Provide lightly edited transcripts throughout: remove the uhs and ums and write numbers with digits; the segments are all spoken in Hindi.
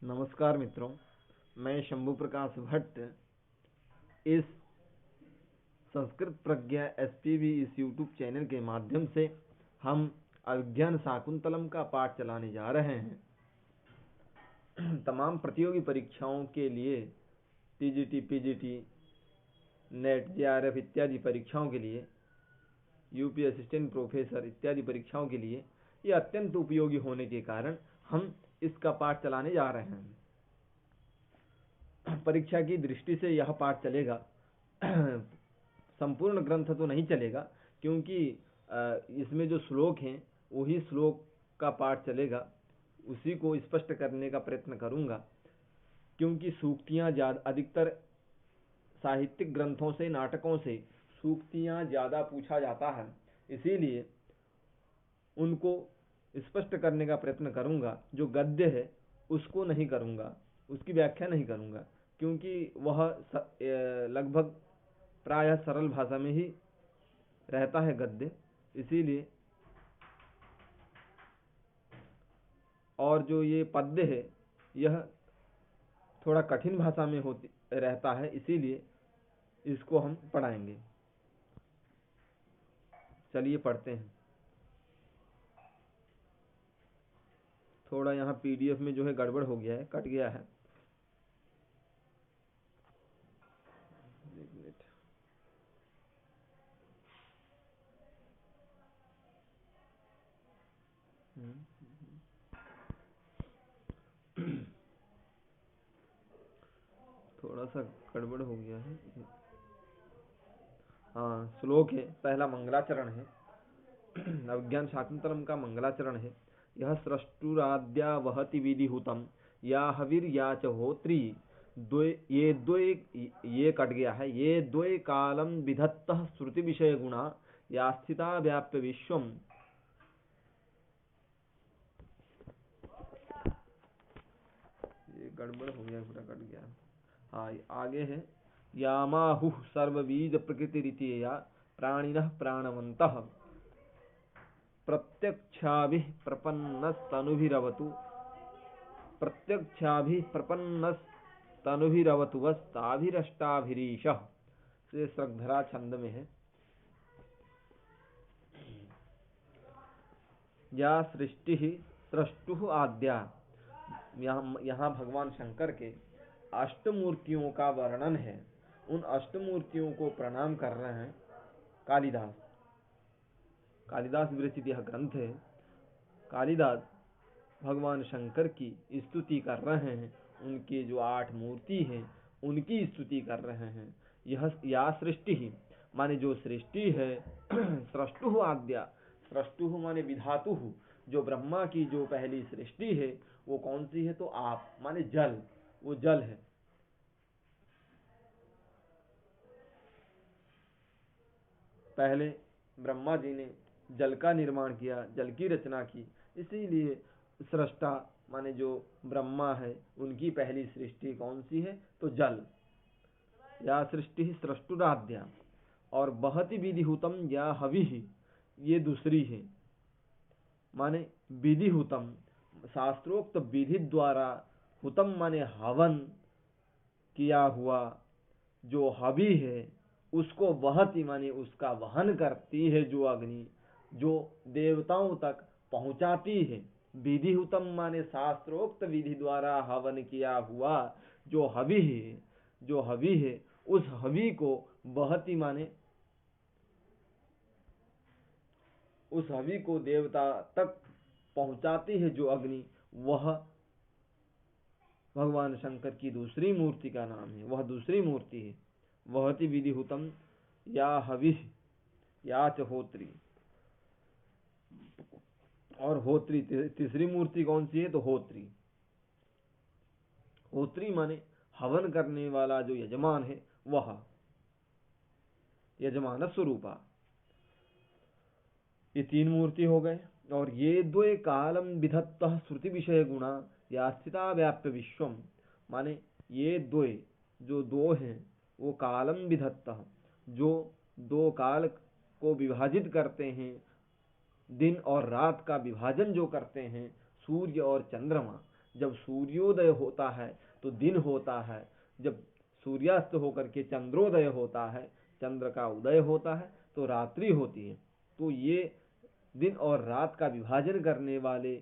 नमस्कार मित्रों, मैं शंभु प्रकाश भट्ट इस संस्कृत प्रज्ञा एसपीवी इस यूट्यूब चैनल के माध्यम से हम अभिज्ञान शाकुंतलम का पाठ चलाने जा रहे हैं। तमाम प्रतियोगी परीक्षाओं के लिए टीजीटी, पीजीटी, नेट, जेआरएफ इत्यादि परीक्षाओं के लिए, यूपी असिस्टेंट प्रोफेसर इत्यादि परीक्षाओं के लिए यह अत्यंत उपयोगी होने के कारण हम इसका पाठ चलाने जा रहे हैं। परीक्षा की दृष्टि से यह पाठ चलेगा, संपूर्ण ग्रंथ तो नहीं चलेगा, क्योंकि इसमें जो श्लोक हैं वही श्लोक का पाठ चलेगा। उसी को स्पष्ट करने का प्रयत्न करूंगा, क्योंकि सूक्तियां ज्यादा, अधिकतर साहित्यिक ग्रंथों से, नाटकों से सूक्तियां ज्यादा पूछा जाता है, इसीलिए उनको स्पष्ट करने का प्रयत्न करूंगा। जो गद्य है उसको नहीं करूंगा, उसकी व्याख्या नहीं करूंगा, क्योंकि वह लगभग प्रायः सरल भाषा में ही रहता है गद्य, इसीलिए। और जो ये पद्य है यह थोड़ा कठिन भाषा में रहता है, इसीलिए इसको हम पढ़ाएंगे। चलिए पढ़ते हैं। थोड़ा यहाँ पीडीएफ में जो है गड़बड़ हो गया है, कट गया है। एक मिनट। थोड़ा सा गड़बड़ हो गया है। हाँ, श्लोक है, पहला मंगलाचरण है। अभिज्ञान शाकुंतलम का मंगलाचरण है। यह स्रष्टुराद्या वहति विधिहुतम या हविर्या च होत्री ये कट गया है। ये द्वे कालम विधत्तः श्रुति विषय गुणा या स्थिता व्याप्य विश्वम। ये गड़बड़ हो गया, पूरा कट गया। हाँ, आगे है। यामाहुः सर्वबीज प्रकृतिरित्यया प्राणिनः प्राणवन्तः प्रत्यक्षाभिः प्रपन्नस्तनुभिरवतु वस्ताभिरष्टाभिरीशः। से श्रद्धरा छंद में है। या सृष्टि सृष्टु आद्या, यहाँ भगवान शंकर के अष्टमूर्तियों का वर्णन है। उन अष्टमूर्तियों को प्रणाम कर रहे हैं कालिदास विरचित यह ग्रंथ है। कालिदास भगवान शंकर की स्तुति कर रहे हैं, उनके जो 8 मूर्ति हैं उनकी स्तुति कर रहे हैं। यह या सृष्टि ही माने जो सृष्टि है, सृष्टु आद्या, सृष्टु माने विधातु, जो ब्रह्मा की जो पहली सृष्टि है वो कौन सी है? तो आप माने जल, वो जल है। पहले ब्रह्मा जी ने जल का निर्माण किया, जल की रचना की, इसीलिए सृष्टा माने जो ब्रह्मा है उनकी पहली सृष्टि कौन सी है? तो जल। या सृष्टि सृष्टुराद्या। और बहति विधिहुतम या हवि, ये दूसरी है। माने विधिहुतम, शास्त्रोक्त विधि द्वारा, हुतम माने हवन किया हुआ, जो हवि है उसको वहति माने उसका वहन करती है जो अग्नि, जो देवताओं तक पहुंचाती है। विधिहुतम माने शास्त्रोक्त विधि द्वारा हवन किया हुआ जो हवि है, उस हवि को वहति माने उस हवि को देवता तक पहुंचाती है जो अग्नि, वह भगवान शंकर की दूसरी मूर्ति का नाम है। वह दूसरी मूर्ति है। वहति विधिहुतम या हवि या च होत्री। और होत्री तीसरी मूर्ति कौन सी है? तो होत्री। होत्री माने हवन करने वाला जो यजमान है, वह यजमान स्वरूपा। ये 3 मूर्ति हो गए। और ये द्वे कालम विधत्तः श्रुति विषय गुणा या स्थिता व्याप्य विश्वम, माने ये द्वे जो 2 हैं वो कालम विधत्तः, जो 2 काल को विभाजित करते हैं, दिन और रात का विभाजन जो करते हैं, सूर्य और चंद्रमा, जब सूर्योदय होता है तो दिन होता है, जब सूर्यास्त होकर के चंद्रोदय होता है, चंद्र का उदय होता है तो रात्रि होती है। तो ये दिन और रात का विभाजन करने वाले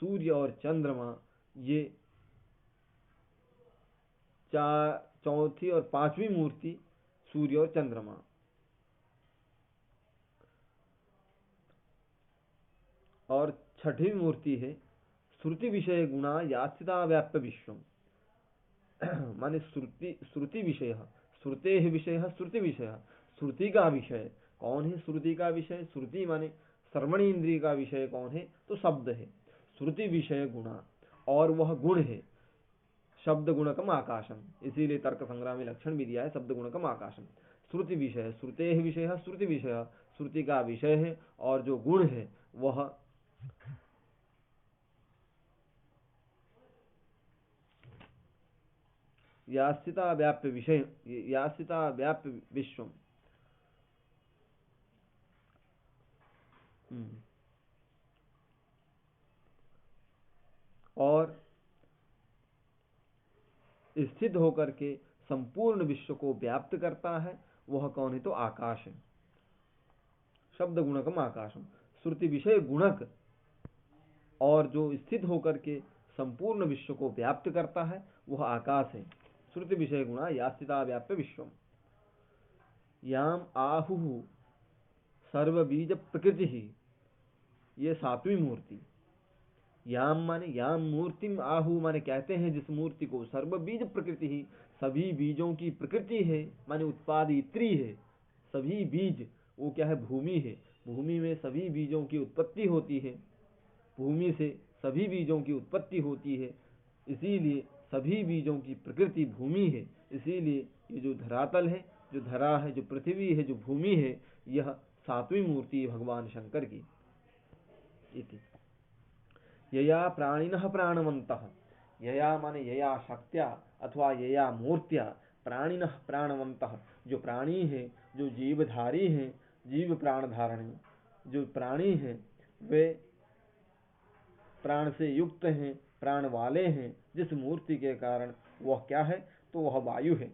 सूर्य और चंद्रमा, ये चौथी और पांचवी मूर्ति सूर्य और चंद्रमा। और छठी मूर्ति है श्रुति विषय गुणा यास्थिता व्याप्य विश्वम। माने श्रुति विषय, श्रुते विषय, श्रुति विषय, श्रुति का विषय कौन है? श्रुति का विषय, श्रुति माने श्रवण इंद्रिय का विषय कौन है? तो शब्द है। श्रुति विषय गुणा, और वह गुण है शब्द गुणकम आकाशम, इसीलिए तर्क संग्रह में लक्षण भी दिया है शब्द गुणकम आकाशम। श्रुति विषय, श्रुते विषय, श्रुति विषय, श्रुति का विषय है और जो गुण है वह यास्थिता व्याप्य विषय, यास्थिता व्याप्य विश्वम। और स्थित होकर के संपूर्ण विश्व को व्याप्त करता है, वह कौन है? तो आकाश है। शब्द गुणकम आकाशम, श्रुति विषय गुणक, और जो स्थित होकर के संपूर्ण विश्व को व्याप्त करता है वह आकाश है। श्रुति विषय गुणा यास्थिता व्याप्य विश्वम। याम आहु सर्व बीज प्रकृति ही, ये सातवीं मूर्ति। याम माने याम मूर्तिम आहु माने कहते हैं जिस मूर्ति को, सर्व बीज प्रकृति ही, सभी बीजों की प्रकृति है, माने उत्पादित्री है। सभी बीज वो क्या है? भूमि है। भूमि में सभी बीजों की उत्पत्ति होती है, भूमि से सभी बीजों की उत्पत्ति होती है, इसीलिए सभी बीजों की प्रकृति भूमि है। इसीलिए ये जो धरातल है, जो धरा है, जो पृथ्वी है, जो भूमि है, यह सातवीं मूर्ति है भगवान शंकर की। यया प्राणिनः प्राणवन्तः, यया माने यया शक्त्या अथवा यया मूर्त्या, प्राणिनः प्राणवन्तः, जो प्राणी है, जो जीवधारी हैं, जीव प्राण धारण, जो प्राणी हैं वे प्राण से युक्त हैं, प्राण वाले हैं। जिस मूर्ति के कारण वह क्या है? तो वह वायु है।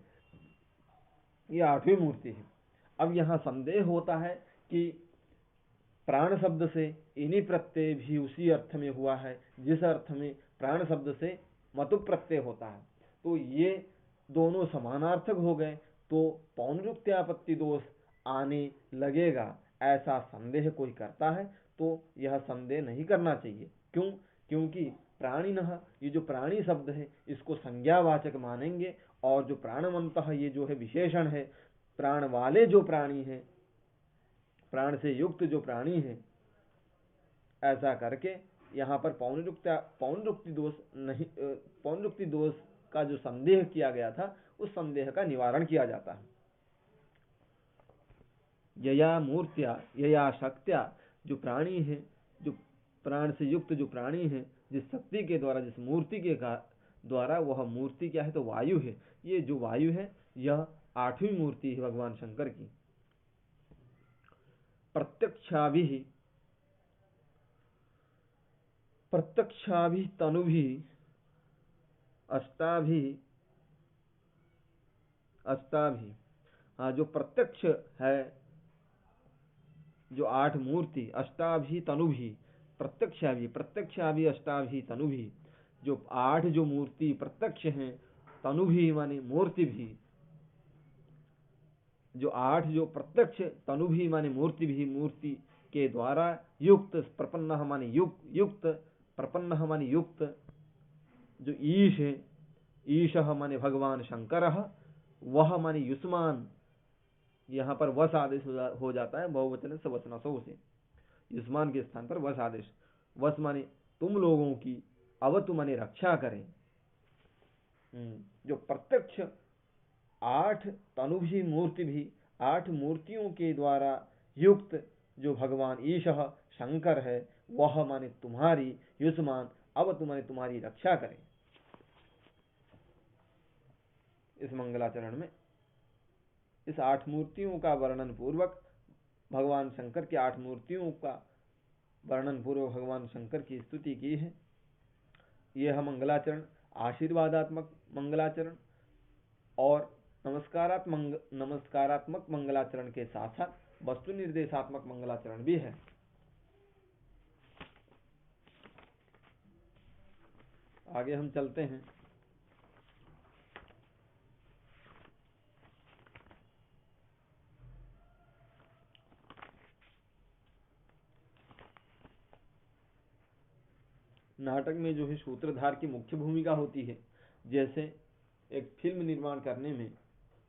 यह आठवीं मूर्ति है। अब यहाँ संदेह होता है कि प्राण शब्द से इन्हीं प्रत्यय भी उसी अर्थ में हुआ है जिस अर्थ में प्राण शब्द से मतु प्रत्यय होता है, तो ये दोनों समानार्थक हो गए, तो पौनरुक्त्यापत्ति दोष आने लगेगा, ऐसा संदेह कोई करता है तो यह संदेह नहीं करना चाहिए। क्यों? क्योंकि प्राणिनः, ये जो प्राणी शब्द है इसको संज्ञावाचक मानेंगे, और जो प्राणवंतः ये जो है विशेषण है, प्राण वाले जो प्राणी है, प्राण से युक्त जो प्राणी है, ऐसा करके यहाँ पर पौनरुक्ति दोष नहीं, पौनरुक्ति दोष का जो संदेह किया गया था उस संदेह का निवारण किया जाता है। यया मूर्त्या यया शक्त्या, जो प्राणी है, जो प्राण से युक्त जो प्राणी है, जिस शक्ति के द्वारा, जिस मूर्ति के द्वारा, वह मूर्ति क्या है? तो वायु है। ये जो वायु है यह आठवीं मूर्ति है भगवान शंकर की। प्रत्यक्षाभि प्रत्यक्षाभि तनुभि अष्टाभि अष्टाभि, हाँ, जो प्रत्यक्ष है, जो आठ मूर्ति, अष्टाभि तनुभि, प्रत्यक्षाभि अष्टाभि तनुभि, जो आठ जो मूर्ति प्रत्यक्ष हैं, तनुभि माने मूर्ति भी, जो आठ जो प्रत्यक्ष, तनुभि माने मूर्ति भी, मूर्ति के द्वारा युक्त, प्रपन्न माने युक्त, प्रपन्न माने युक्त, जो ईश है, ईश माने भगवान शंकर, वह माने युष्मान, यहाँ पर वस आदेश हो जाता है बहुवचन से वसनसो से, युष्मान के स्थान पर वस आदेश। वस माने तुम लोगों की, अवतु माने रक्षा करें। जो प्रत्यक्ष आठ तनुभि मूर्ति भी, आठ मूर्तियों के द्वारा युक्त जो भगवान ईश शंकर है, वह माने तुम्हारी, युष्मान, अवतु माने तुम्हारी रक्षा करें। इस मंगलाचरण में इस आठ मूर्तियों का वर्णन पूर्वक, भगवान शंकर की आठ मूर्तियों का वर्णन पूर्वक भगवान शंकर की स्तुति की है। यह मंगलाचरण आशीर्वादात्मक मंगलाचरण और नमस्कारात्मक मंगलाचरण के साथ साथ वस्तु निर्देशात्मक मंगलाचरण भी है। आगे हम चलते हैं। नाटक में जो है सूत्रधार की मुख्य भूमिका होती है। जैसे एक फिल्म निर्माण करने में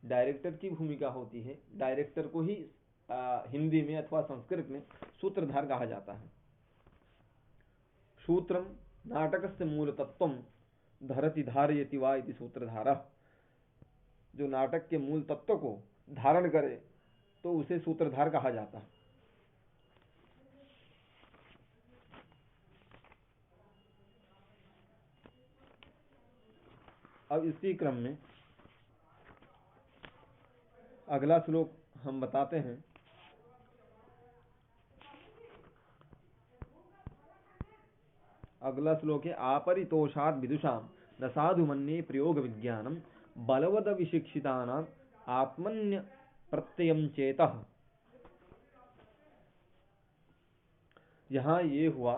डायरेक्टर की भूमिका होती है। डायरेक्टर को ही हिंदी में अथवा संस्कृत में सूत्रधार कहा जाता है। सूत्रम नाटकस्य मूल तत्वम धरति धारयति वा इति सूत्रधारः। जो नाटक के मूल तत्व को धारण करे तो उसे सूत्रधार कहा जाता है। अब इसी क्रम में अगला श्लोक हम बताते हैं। अगला श्लोक है आपरितोषाद विदुषाम न साधु मन्ये प्रयोग विज्ञानम बलवद विशिक्षितानाम आत्मन्य प्रत्ययम चेतः। यहाँ ये हुआ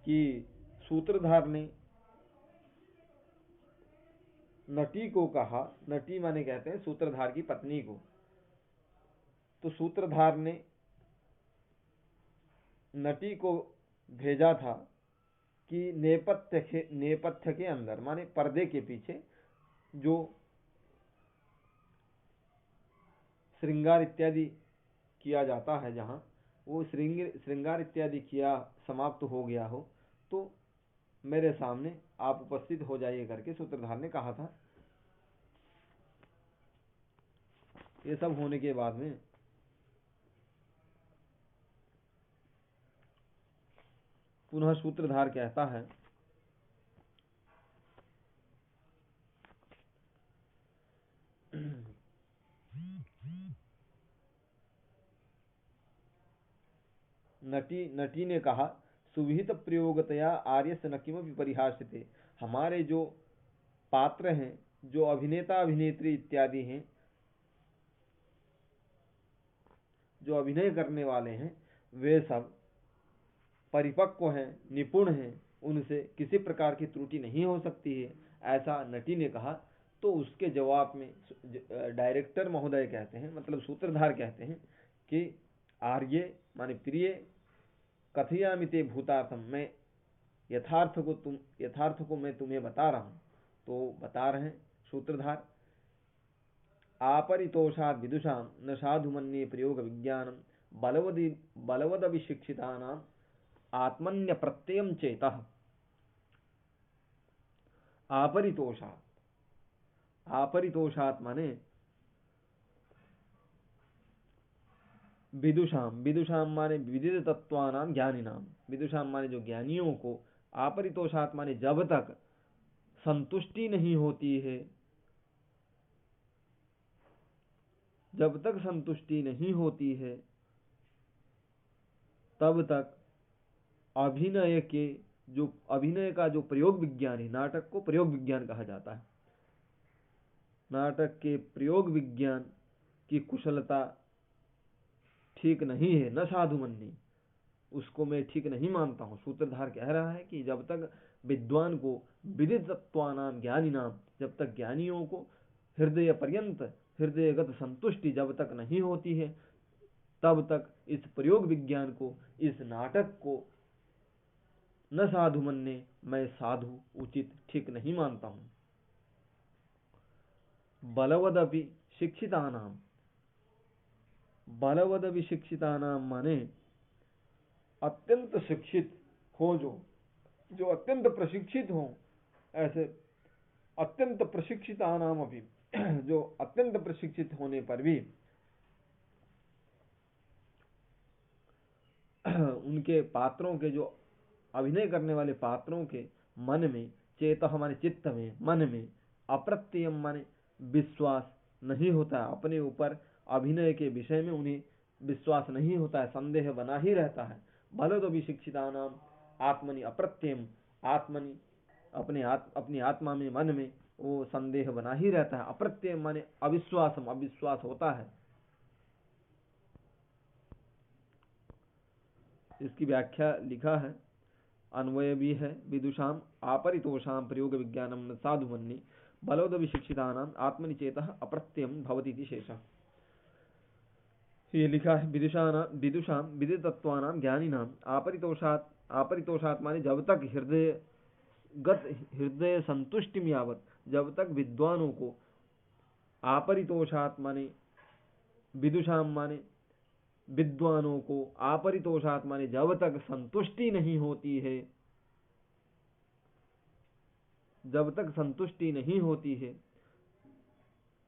कि सूत्रधार ने नटी को कहा, नटी माने कहते हैं सूत्रधार की पत्नी को, तो सूत्रधार ने नटी को भेजा था कि नेपथ्य के अंदर माने पर्दे के पीछे जो श्रृंगार इत्यादि किया जाता है, जहाँ वो श्रृंगार इत्यादि किया समाप्त हो गया हो तो मेरे सामने आप उपस्थित हो जाइए करके सूत्रधार ने कहा था। ये सब होने के बाद में पुनः सूत्रधार कहता है नटी ने कहा सुविहित प्रयोगतया आर्यस्य न किमपि परिहास्यते। हमारे जो पात्र हैं, जो अभिनेता अभिनेत्री इत्यादि हैं, जो अभिनय करने वाले हैं, वे सब परिपक्व हैं, निपुण हैं, उनसे किसी प्रकार की त्रुटि नहीं हो सकती है, ऐसा नटी ने कहा। तो उसके जवाब में डायरेक्टर महोदय कहते हैं, मतलब सूत्रधार कहते हैं कि आर्य माने प्रिय कथयामि ते भूतार्थम, मैं यथार्थ को मैं तुम्हें बता रहा हूं। तो बता रहे हैं सूत्रधार आपरितोषाद विदुषाम न साधु मन्ये प्रयोग विज्ञानम बलवद अभिशिक्षितानाम आत्मन्य प्रत्ययम चेतः। आपरितोषात माने विदुषाम माने विदित तत्वानाम ज्ञानिनाम। विदुषाम माने जो ज्ञानियों को, आपरितोषात माने जब तक संतुष्टि नहीं होती है, जब तक संतुष्टि नहीं होती है तब तक अभिनय का जो प्रयोग विज्ञान है, नाटक को प्रयोग विज्ञान कहा जाता है। नाटक के प्रयोग विज्ञान की कुशलता ठीक नहीं है, न साधु मन्ये, उसको मैं ठीक नहीं मानता हूं। सूत्रधार कह रहा है कि जब तक विद्वान को विदित तत्वानाम ज्ञानिनाम, जब तक ज्ञानियों को हृदय पर्यंत हृदयगत संतुष्टि जब तक नहीं होती है, तब तक इस प्रयोग विज्ञान को, इस नाटक को न साधु मन्ये, मैं साधु उचित ठीक नहीं मानता हूं। बलवदपि शिक्षितानाम, बलवदपि शिक्षितानाम माने अत्यंत शिक्षित हो, जो अत्यंत प्रशिक्षित हो, ऐसे अत्यंत प्रशिक्षितानाम अभी, जो अत्यंत प्रशिक्षित होने पर भी उनके पात्रों के, जो अभिनय करने वाले पात्रों के मन में, चेतः माने चित्त में, मन में, अप्रत्ययम माने विश्वास नहीं होता है। अपने ऊपर अभिनय के विषय में उन्हें विश्वास नहीं होता है, संदेह बना ही रहता है। बलवद अभिशिक्षितानाम आत्मनि अप्रत्ययम, आत्मनि अपनी आत्मा में, मन में वो संदेह बना ही रहता है। अप्रत्यय माने अविश्वास होता है। इसकी व्याख्या लिखा है, अन्वय भी है, विदुषाम आपरितोषाम प्रयोग विज्ञानम न साधु मन्ये बलोद विशिक्षितानाम आत्मनिचेतः अप्रत्ययम भवति इति शेषः। ये लिखा है, विदुषाम विदितत्वानाम ज्ञानिनाम आपरितोषात माने जब तक हृदय संतुष्टि यावत, जब तक विद्वानों को आपरितोषात माने विदुषाम माने विद्वानों को आपरितोषात माने जब तक संतुष्टि नहीं होती है, जब तक संतुष्टि नहीं होती है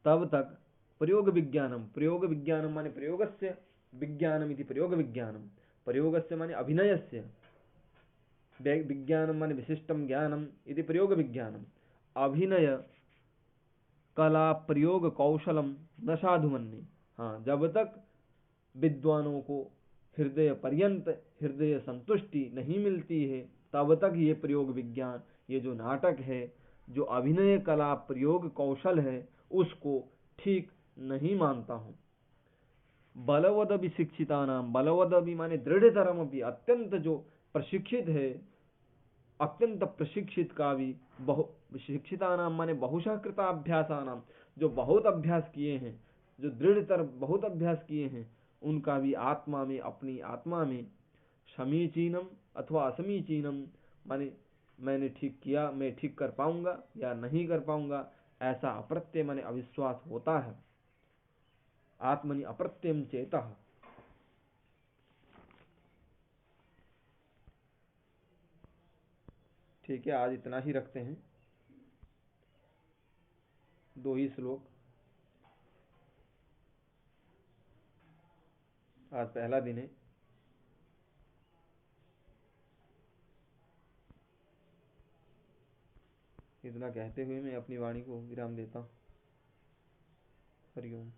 तब तक प्रयोग विज्ञानम माने प्रयोगस्य विज्ञानम इति प्रयोग विज्ञानम, प्रयोगस्य माने अभिनयस्य, विज्ञानम माने विशिष्टम ज्ञानम इति प्रयोग विज्ञानम, अभिनय कला प्रयोग कौशलम न साधु मन्ये। हाँ, जब तक विद्वानों को हृदय पर्यंत हृदय संतुष्टि नहीं मिलती है तब तक ये प्रयोग विज्ञान, ये जो नाटक है, जो अभिनय कला प्रयोग कौशल है, उसको ठीक नहीं मानता हूं। बलवद भी शिक्षिता नाम, बलवद भी माने दृढ़तरम भी, अत्यंत जो प्रशिक्षित है, अत्यंत प्रशिक्षित का भी शिक्षिता नाम माने बहुशः कृताभ्यासा नाम, जो बहुत अभ्यास किए हैं, जो दृढ़तर बहुत अभ्यास किए हैं, उनका भी आत्मा में, अपनी आत्मा में समीचीनम अथवा असमीचीनम माने मैंने ठीक किया, मैं ठीक कर पाऊंगा या नहीं कर पाऊंगा, ऐसा अप्रत्यय माने अविश्वास होता है। आत्मनि अप्रत्ययम चेतः। ठीक है, आज इतना ही रखते हैं, 2 ही श्लोक। आज पहला दिन है। इतना कहते हुए मैं अपनी वाणी को विराम देता हूँ। हरिओम।